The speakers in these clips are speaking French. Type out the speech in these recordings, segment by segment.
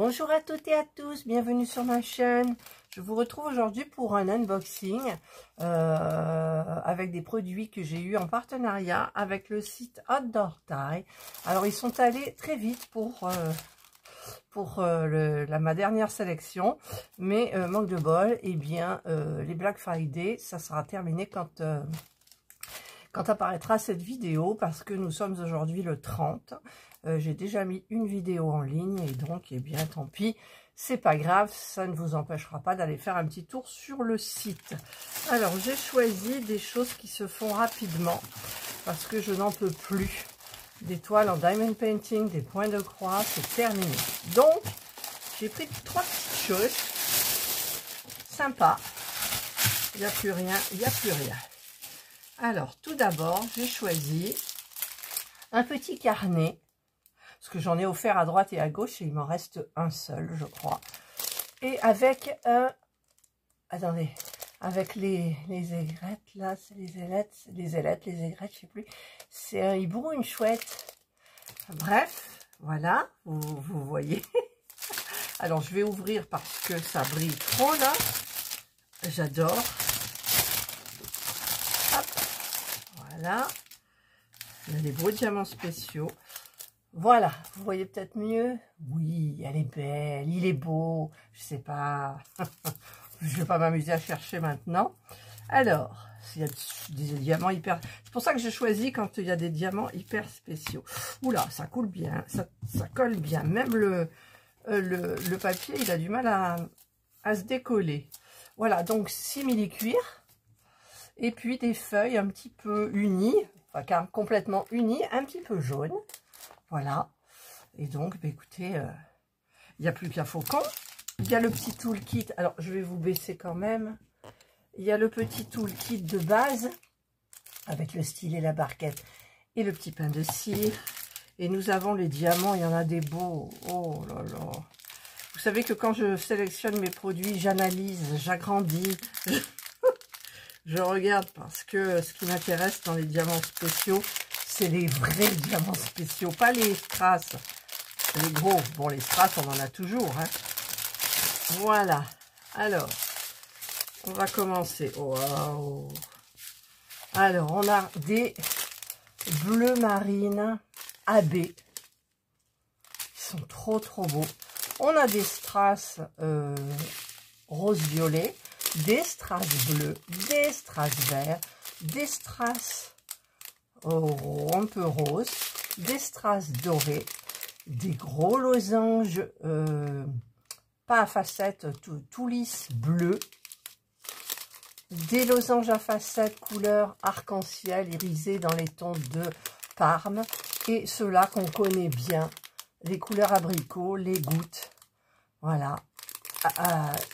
Bonjour à toutes et à tous, bienvenue sur ma chaîne. Je vous retrouve aujourd'hui pour un unboxing avec des produits que j'ai eu en partenariat avec le site Outdoor Tie. Alors ils sont allés très vite pour ma dernière sélection, mais manque de bol, eh bien les Black Friday, ça sera terminé quand apparaîtra cette vidéo, parce que nous sommes aujourd'hui le 30. J'ai déjà mis une vidéo en ligne et donc, eh bien, tant pis, c'est pas grave, ça ne vous empêchera pas d'aller faire un petit tour sur le site. Alors, j'ai choisi des choses qui se font rapidement parce que je n'en peux plus. Des toiles en diamond painting, des points de croix, c'est terminé. Donc, j'ai pris 3 petites choses sympas. Il n'y a plus rien, il n'y a plus rien. Alors, tout d'abord, j'ai choisi un petit carnet, parce que j'en ai offert à droite et à gauche, et il m'en reste un seul, je crois. Et avec attendez, avec les aigrettes, là, c'est les ailettes, les aigrettes, je sais plus. C'est un hibou, une chouette. Bref, voilà, vous voyez. Alors, je vais ouvrir parce que ça brille trop, là. J'adore. Voilà, il y a des beaux diamants spéciaux. Voilà, vous voyez peut-être mieux. Oui, elle est belle, il est beau. Je sais pas, je vais pas m'amuser à chercher maintenant. Alors, il y a des diamants hyper... C'est pour ça que j'ai choisi quand il y a des diamants hyper spéciaux. Oula, ça coule bien, ça colle bien. Même le papier, il a du mal à se décoller. Voilà, donc simili-cuir. Et puis des feuilles un petit peu unies, enfin complètement unies, un petit peu jaunes. Voilà. Et donc, bah, écoutez, il n'y a plus qu'un faucon. Il y a le petit toolkit. Alors, je vais vous baisser quand même. Il y a le petit toolkit de base, avec le stylet, la barquette et le petit pain de cire. Et nous avons les diamants, il y en a des beaux. Oh là là. Vous savez que quand je sélectionne mes produits, j'analyse, j'agrandis. Je regarde parce que ce qui m'intéresse dans les diamants spéciaux, c'est les vrais diamants spéciaux, pas les strass, les gros. Bon, les strass, on en a toujours, hein. Voilà. Alors, on va commencer. Waouh. Alors, on a des bleus marines AB. Ils sont trop, trop beaux. On a des strass rose-violet. Des strass bleus, des strass verts, des strass un peu rose, des strass dorés, des gros losanges, pas à facettes, tout lisse bleu, des losanges à facettes couleur arc-en-ciel irisés dans les tons de Parme, et ceux-là qu'on connaît bien, les couleurs abricots, les gouttes, voilà,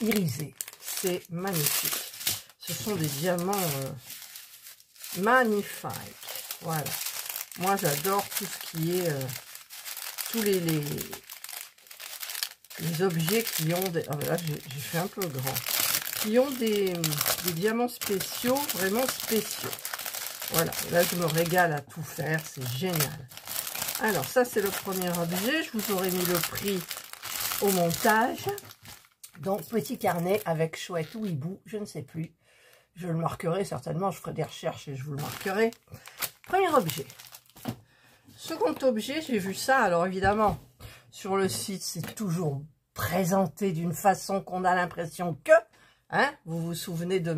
irisés. C'est magnifique. Ce sont des diamants magnifiques. Voilà. Moi, j'adore tout ce qui est... tous les objets qui ont des... Oh, là, j'ai fait un peu grand. Qui ont des diamants spéciaux, vraiment spéciaux. Voilà. Là, je me régale à tout faire. C'est génial. Alors, ça, c'est le premier objet. Je vous aurais mis le prix au montage. Donc, petit carnet avec chouette ou hibou, je ne sais plus. Je le marquerai certainement, je ferai des recherches et je vous le marquerai. Premier objet. Second objet, j'ai vu ça. Alors, évidemment, sur le site, c'est toujours présenté d'une façon qu'on a l'impression que... Hein, vous vous souvenez de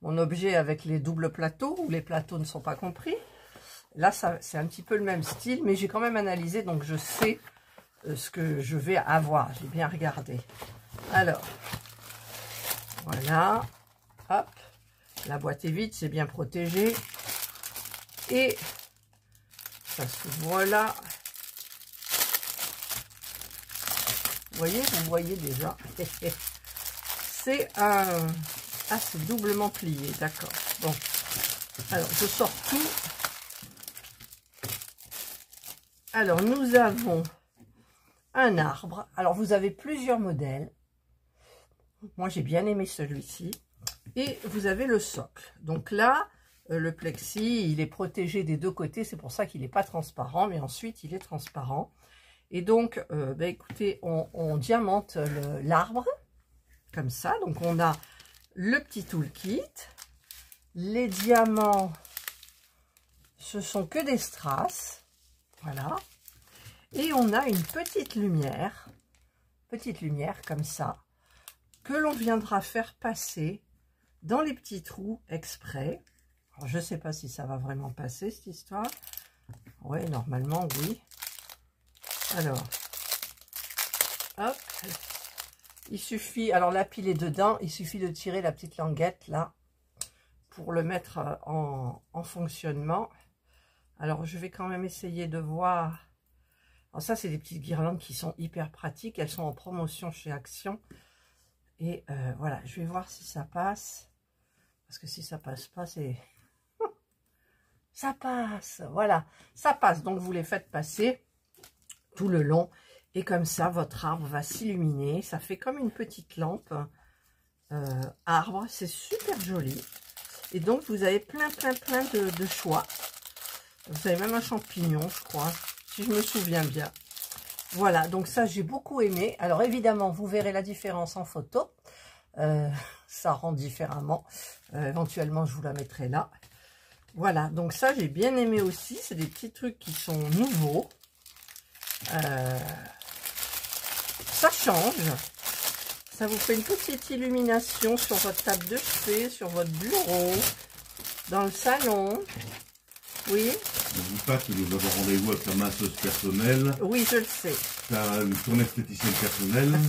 mon objet avec les doubles plateaux, où les plateaux ne sont pas compris. Là, c'est un petit peu le même style, mais j'ai quand même analysé, donc je sais ce que je vais avoir. J'ai bien regardé. Alors, voilà, hop, la boîte est vide, c'est bien protégé. Et ça s'ouvre là. Vous voyez déjà. C'est un... Ah, c'est doublement plié, d'accord. Bon, alors je sors tout. Alors, nous avons un arbre. Alors, vous avez plusieurs modèles. Moi, j'ai bien aimé celui-ci. Et vous avez le socle. Donc là, le plexi, il est protégé des deux côtés. C'est pour ça qu'il n'est pas transparent. Mais ensuite, il est transparent. Et donc, écoutez, on diamante l'arbre, comme ça. Donc, on a le petit toolkit. Les diamants, ce sont que des strass. Voilà. Et on a une petite lumière comme ça, que l'on viendra faire passer dans les petits trous exprès. Alors, je ne sais pas si ça va vraiment passer, cette histoire. Oui, normalement, oui. Alors, hop, il suffit, alors la pile est dedans, il suffit de tirer la petite languette là pour le mettre en fonctionnement. Alors je vais quand même essayer de voir. Alors ça c'est des petites guirlandes qui sont hyper pratiques, elles sont en promotion chez Action. Et voilà, je vais voir si ça passe. Parce que si ça passe pas, c'est... ça passe, voilà, ça passe. Donc vous les faites passer tout le long. Et comme ça, votre arbre va s'illuminer. Ça fait comme une petite lampe arbre. C'est super joli. Et donc, vous avez plein de choix. Vous avez même un champignon, je crois, si je me souviens bien. Voilà, donc ça, j'ai beaucoup aimé. Alors, évidemment, vous verrez la différence en photo. Ça rend différemment. Éventuellement, je vous la mettrai là. Voilà, donc ça, j'ai bien aimé aussi. C'est des petits trucs qui sont nouveaux. Ça change. Ça vous fait une petite illumination sur votre table de chevet, sur votre bureau, dans le salon. Oui. N'oublie pas que nous avons rendez-vous avec ta masseuse personnelle. Oui, je le sais. Ton esthéticienne personnelle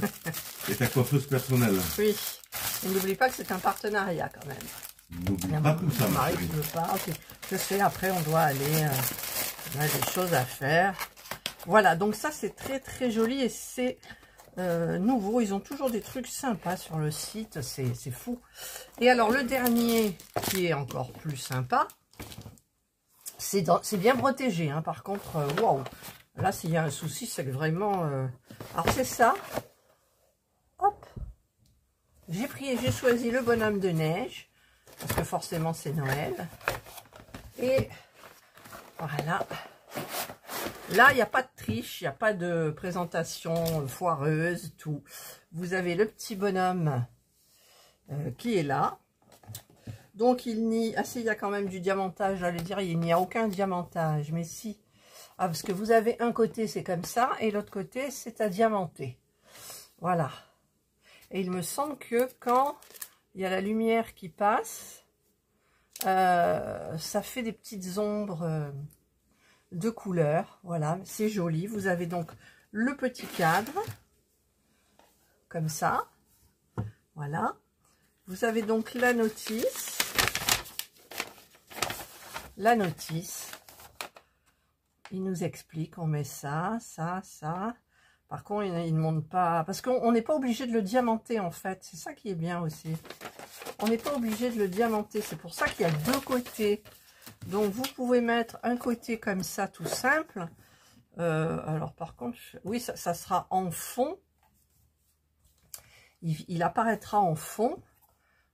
et ta coiffeuse personnelle. Oui. Et n'oublie pas que c'est un partenariat quand même. N'oublie pas tout ça, ma chérie. Je sais, après on doit aller... on a des choses à faire. Voilà, donc ça c'est très joli et c'est... nouveau, ils ont toujours des trucs sympas sur le site, c'est fou. Et alors le dernier qui est encore plus sympa, c'est bien protégé, hein, par contre, waouh, là s'il y a un souci, c'est que vraiment, alors c'est ça, hop, j'ai choisi le bonhomme de neige, parce que forcément c'est Noël, et voilà. Là, il n'y a pas de triche, il n'y a pas de présentation foireuse, tout. Vous avez le petit bonhomme qui est là. Donc, il y a quand même du diamantage, j'allais dire, il n'y a aucun diamantage, mais si. Ah, parce que vous avez un côté, c'est comme ça, et l'autre côté, c'est à diamanter. Voilà. Et il me semble que quand il y a la lumière qui passe, ça fait des petites ombres... de couleurs, voilà, c'est joli. Vous avez donc le petit cadre, comme ça, voilà. Vous avez donc la notice. La notice, il nous explique, on met ça. Par contre, il ne monte pas, parce qu'on n'est pas obligé de le diamanter en fait, c'est ça qui est bien aussi. On n'est pas obligé de le diamanter, c'est pour ça qu'il y a deux côtés. Donc, vous pouvez mettre un côté comme ça, tout simple. Alors, par contre, oui, ça sera en fond. Il apparaîtra en fond.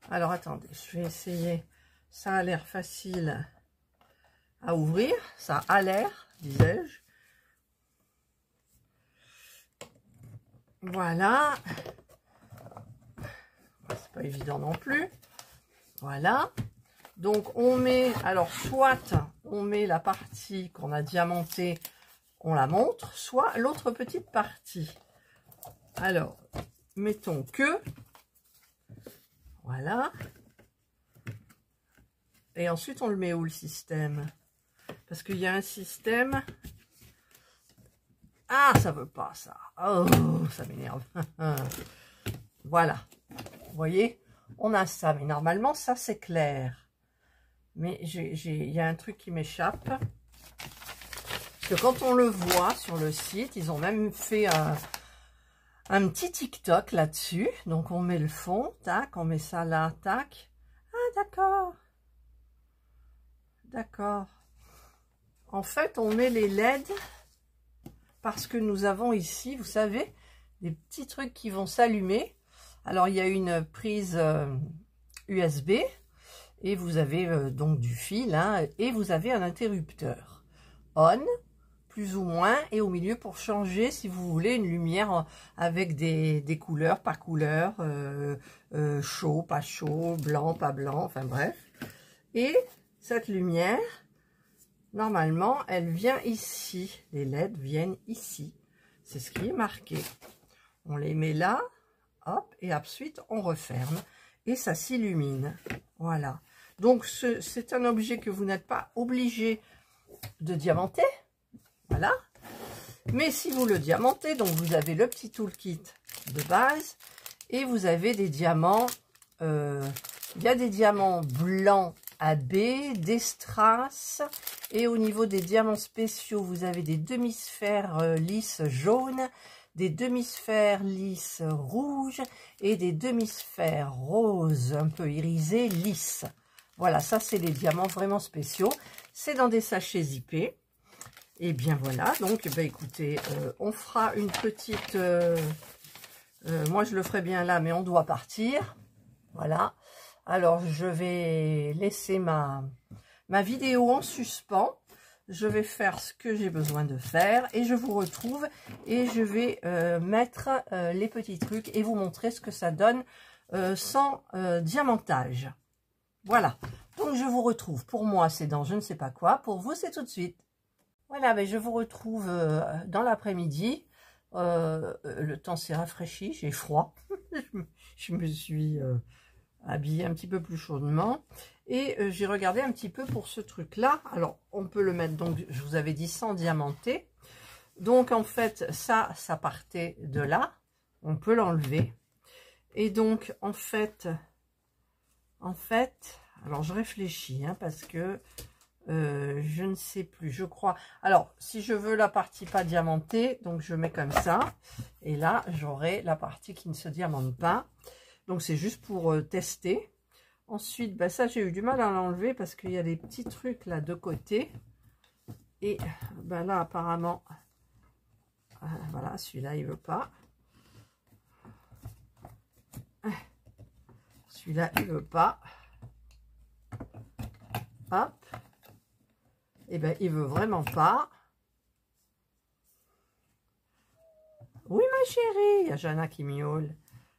Alors, attendez, je vais essayer. Ça a l'air facile à ouvrir. Ça a l'air, disais-je. Voilà. C'est pas évident non plus. Voilà. Donc, on met, alors, soit on met la partie qu'on a diamantée, on la montre, soit l'autre petite partie. Alors, mettons que, voilà. Et ensuite, on le met où, le système? Parce qu'il y a un système. Ah, ça veut pas, ça. Oh, ça m'énerve. Voilà. Vous voyez, on a ça. Mais normalement, ça, c'est clair. Mais il y a un truc qui m'échappe. Parce que quand on le voit sur le site, ils ont même fait un petit TikTok là-dessus. Donc, on met le fond, tac, on met ça là, tac. Ah, d'accord. D'accord. En fait, on met les LED parce que nous avons ici, vous savez, des petits trucs qui vont s'allumer. Alors, il y a une prise USB. Et vous avez donc du fil, hein, et vous avez un interrupteur. On plus ou moins, et au milieu pour changer, si vous voulez, une lumière avec des couleurs, pas couleurs, chaud, pas chaud, blanc, pas blanc, enfin bref. Et cette lumière, normalement, elle vient ici. Les LED viennent ici. C'est ce qui est marqué. On les met là, hop, et ensuite on referme. Et ça s'illumine. Voilà. Donc, c'est un objet que vous n'êtes pas obligé de diamanter. Voilà. Mais si vous le diamantez, donc vous avez le petit toolkit de base et vous avez des diamants. Il y a des diamants blancs AB, des strass, et au niveau des diamants spéciaux, vous avez des demi-sphères lisses jaunes, des demi-sphères lisses rouges et des demi-sphères roses un peu irisées lisses. Voilà, ça c'est les diamants vraiment spéciaux. C'est dans des sachets zippés. Et bien voilà, donc bah, écoutez, on fera une petite... moi je le ferai bien là, mais on doit partir. Voilà. Alors je vais laisser ma vidéo en suspens. Je vais faire ce que j'ai besoin de faire et je vous retrouve et je vais mettre les petits trucs et vous montrer ce que ça donne sans diamantage. Voilà, donc je vous retrouve. Pour moi, c'est dans je ne sais pas quoi. Pour vous, c'est tout de suite. Voilà, ben je vous retrouve dans l'après-midi. Le temps s'est rafraîchi, j'ai froid. je me suis habillée un petit peu plus chaudement. Et j'ai regardé un petit peu pour ce truc-là. Alors, on peut le mettre, donc, je vous avais dit sans diamanter. Donc, en fait, ça partait de là. On peut l'enlever. Et donc, en fait, alors je réfléchis, hein, parce que je ne sais plus, je crois. Alors, si je veux la partie pas diamantée, donc je mets comme ça. Et là, j'aurai la partie qui ne se diamante pas. Donc, c'est juste pour tester. Ensuite, bah, ça, j'ai eu du mal à l'enlever parce qu'il y a des petits trucs là de côté. Et bah, là, apparemment, voilà, celui-là, il veut pas. Celui-là, il veut pas. Hop. Et ben, il veut vraiment pas. Oui, ma chérie, il y a Jana qui miaule.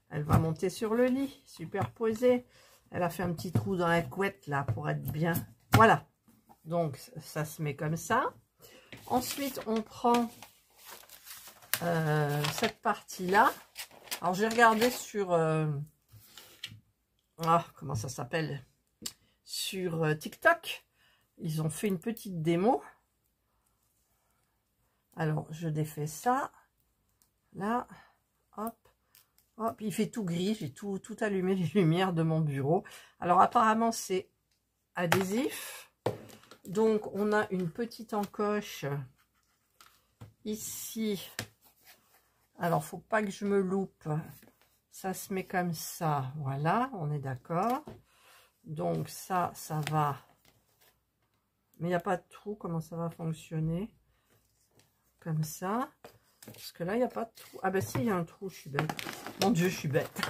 Elle va monter sur le lit, superposée. Elle a fait un petit trou dans la couette, là, pour être bien. Voilà. Donc, ça se met comme ça. Ensuite, on prend cette partie-là. Alors, j'ai regardé sur... comment ça s'appelle? Sur TikTok. Ils ont fait une petite démo. Alors, je défais ça. Là, hop, hop. Il fait tout gris. J'ai tout allumé, les lumières de mon bureau. Alors, apparemment, c'est adhésif. Donc, on a une petite encoche ici. Alors, faut pas que je me loupe. Ça se met comme ça. Voilà, on est d'accord. Donc, ça va... Mais il n'y a pas de trou, comment ça va fonctionner? Comme ça. Parce que là, il n'y a pas de trou. Ah ben si, il y a un trou, je suis bête. Mon Dieu, je suis bête.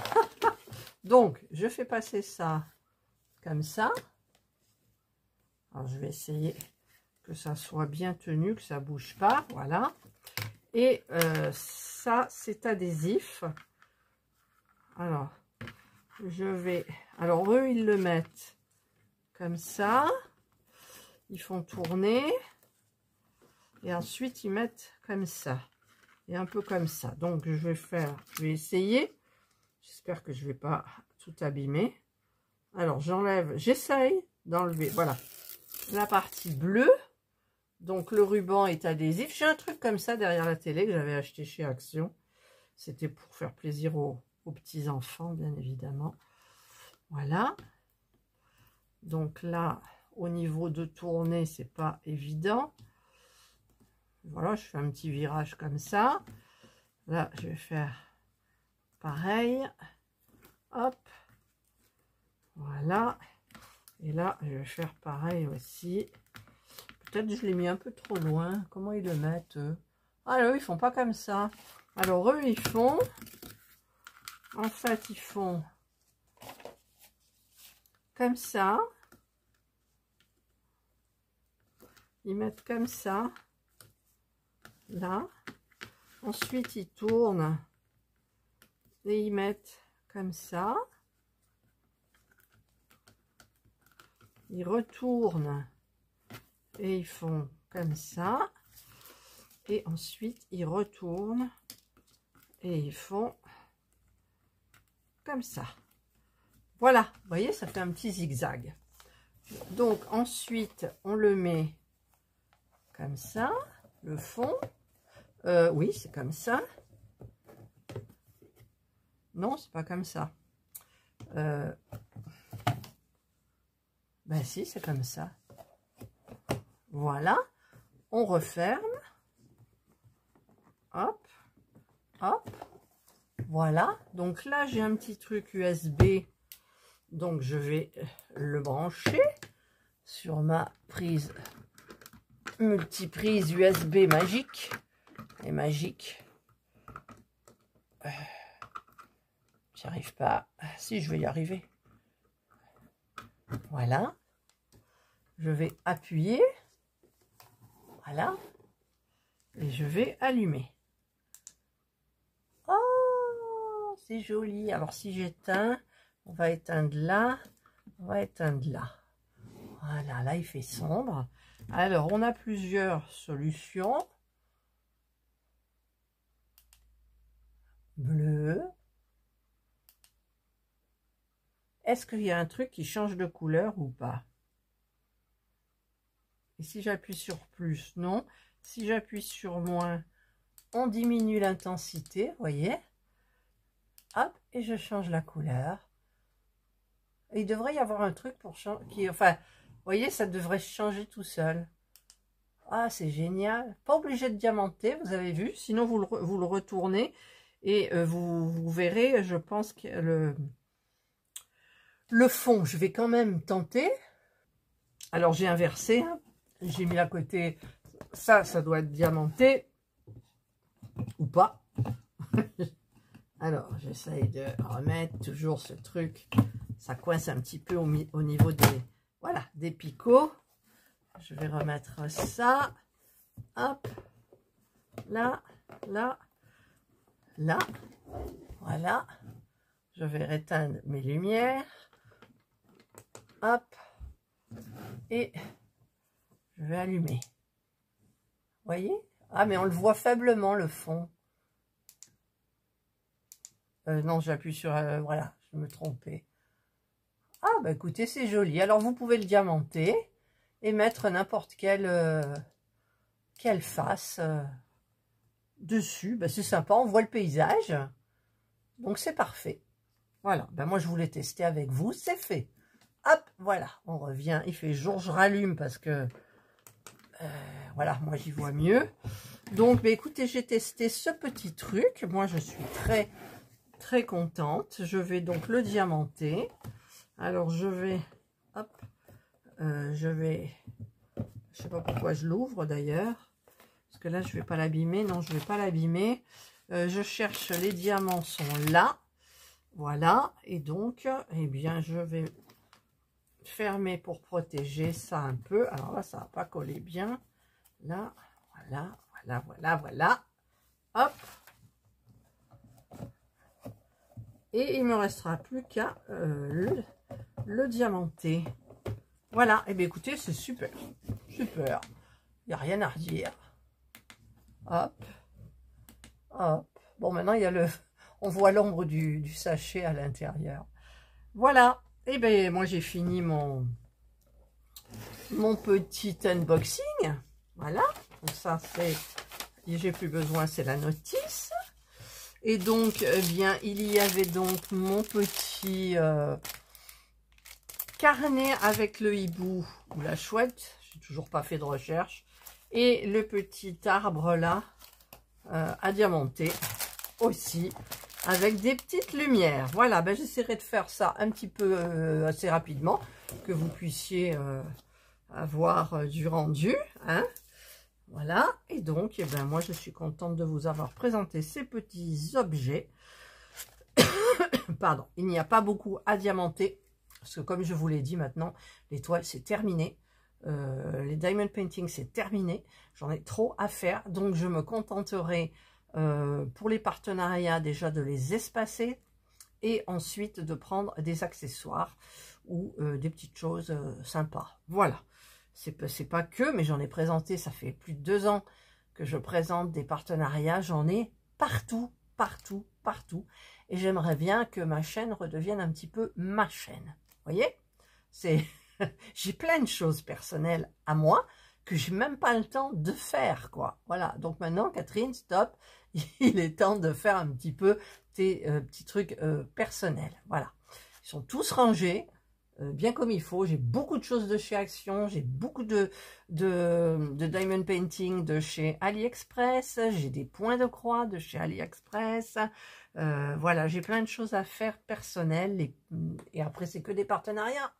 Donc, je fais passer ça comme ça. Alors, je vais essayer que ça soit bien tenu, que ça ne bouge pas. Voilà. Et ça, c'est adhésif. Alors, je vais... Alors, eux, ils le mettent comme ça. Ils font tourner et ensuite ils mettent comme ça et un peu comme ça. Donc je vais essayer. J'espère que je vais pas tout abîmer. Alors j'enlève, j'essaye d'enlever, voilà, la partie bleue. Donc le ruban est adhésif. J'ai un truc comme ça derrière la télé que j'avais acheté chez Action. C'était pour faire plaisir aux petits enfants, bien évidemment. Voilà. Donc là, au niveau de tourner, c'est pas évident. Voilà, je fais un petit virage comme ça. Là, je vais faire pareil. Hop. Voilà. Et là, je vais faire pareil aussi. Peut-être que je l'ai mis un peu trop loin. Comment ils le mettent, eux? Ah, eux, ils font pas comme ça. Alors, eux, ils font... En fait, ils font comme ça. Ils mettent comme ça. là. Ensuite, ils tournent et ils mettent comme ça. Ils retournent et ils font comme ça. Et ensuite, ils retournent et ils font comme ça. Voilà, vous voyez, ça fait un petit zigzag. Donc, ensuite, on le met comme ça, le fond. Oui, c'est comme ça. Non, c'est pas comme ça. Ben si, c'est comme ça. Voilà. On referme. Hop. Hop. Voilà. Donc là, j'ai un petit truc USB. Donc, je vais le brancher sur ma prise multiprise USB magique. Et magique. J'y arrive pas. Si, je vais y arriver. Voilà. Je vais appuyer. Voilà. Et je vais allumer. Oh, c'est joli. Alors, si j'éteins, on va éteindre là. On va éteindre là. Voilà, là, il fait sombre. Alors, on a plusieurs solutions. Bleu. Est-ce qu'il y a un truc qui change de couleur ou pas? Et si j'appuie sur plus, non. Si j'appuie sur moins, on diminue l'intensité, vous voyez. Hop, et je change la couleur. Et il devrait y avoir un truc pour changer, enfin, vous voyez, ça devrait changer tout seul. Ah, c'est génial. Pas obligé de diamanter, vous avez vu. Sinon, vous le retournez et vous verrez, je pense que le fond, je vais quand même tenter. Alors, j'ai inversé. Hein. J'ai mis à côté. Ça doit être diamanté. Ou pas. Alors, j'essaye de remettre toujours ce truc. Ça coince un petit peu au niveau des, voilà, des picots. Je vais remettre ça. Hop. Là, là, là. Voilà. Je vais éteindre mes lumières. Hop. Et je vais allumer. Vous voyez? Ah, mais on le voit faiblement, le fond. Non, j'appuie sur... voilà, je me trompais. Ah, bah écoutez, c'est joli. Alors, vous pouvez le diamanter et mettre n'importe quelle face dessus. Bah, c'est sympa, on voit le paysage. Donc, c'est parfait. Voilà, ben moi, je voulais tester avec vous. C'est fait. Hop, voilà, on revient. Il fait jour, je rallume parce que... voilà, moi, j'y vois mieux. Donc, bah, écoutez, j'ai testé ce petit truc. Moi, je suis très contente. Je vais donc le diamanter. Alors, je vais... Hop. Je sais pas pourquoi je l'ouvre d'ailleurs. Parce que là, je vais pas l'abîmer. Non, je vais pas l'abîmer. Je cherche, les diamants sont là. Voilà. Et donc, eh bien, je vais fermer pour protéger ça un peu. Alors là, ça va pas coller bien. Là, voilà, voilà, voilà, voilà. Hop. Et il me restera plus qu'à le diamanter. Voilà, et bien écoutez, c'est super. Super. Il n'y a rien à redire. Hop. Hop. Bon, maintenant, il y a on voit l'ombre du sachet à l'intérieur. Voilà. Et bien, moi, j'ai fini mon petit unboxing. Voilà. Donc ça, c'est... J'ai plus besoin, c'est la notice. Et donc, eh bien, il y avait donc mon petit carnet avec le hibou ou la chouette. J'ai toujours pas fait de recherche. Et le petit arbre là à diamanter aussi avec des petites lumières. Voilà, ben, j'essaierai de faire ça un petit peu assez rapidement, que vous puissiez avoir du rendu. Hein. Voilà, et donc, eh ben, moi, je suis contente de vous avoir présenté ces petits objets. Pardon, il n'y a pas beaucoup à diamanter, parce que comme je vous l'ai dit maintenant, l'étoile, c'est terminé. Les diamond painting, c'est terminé. J'en ai trop à faire. Donc, je me contenterai pour les partenariats déjà de les espacer et ensuite de prendre des accessoires ou des petites choses sympas. Voilà. C'est pas que, mais j'en ai présenté, ça fait plus de 2 ans que je présente des partenariats. J'en ai partout, partout, partout. Et j'aimerais bien que ma chaîne redevienne un petit peu ma chaîne. Vous voyez? J'ai plein de choses personnelles à moi que j'ai même pas le temps de faire, quoi. Voilà. Donc maintenant, Catherine, stop. Il est temps de faire un petit peu tes petits trucs personnels. Voilà. Ils sont tous rangés. Bien comme il faut, j'ai beaucoup de choses de chez Action, j'ai beaucoup de diamond painting de chez AliExpress, j'ai des points de croix de chez AliExpress, voilà, j'ai plein de choses à faire personnelles, et après c'est que des partenariats,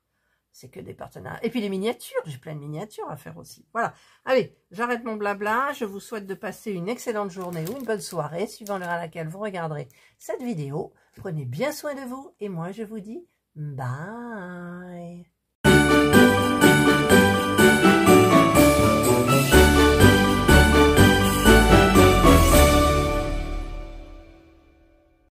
et puis les miniatures, j'ai plein de miniatures à faire aussi, voilà. Allez, j'arrête mon blabla, je vous souhaite de passer une excellente journée ou une bonne soirée, suivant l'heure à laquelle vous regarderez cette vidéo, prenez bien soin de vous, et moi je vous dis bye.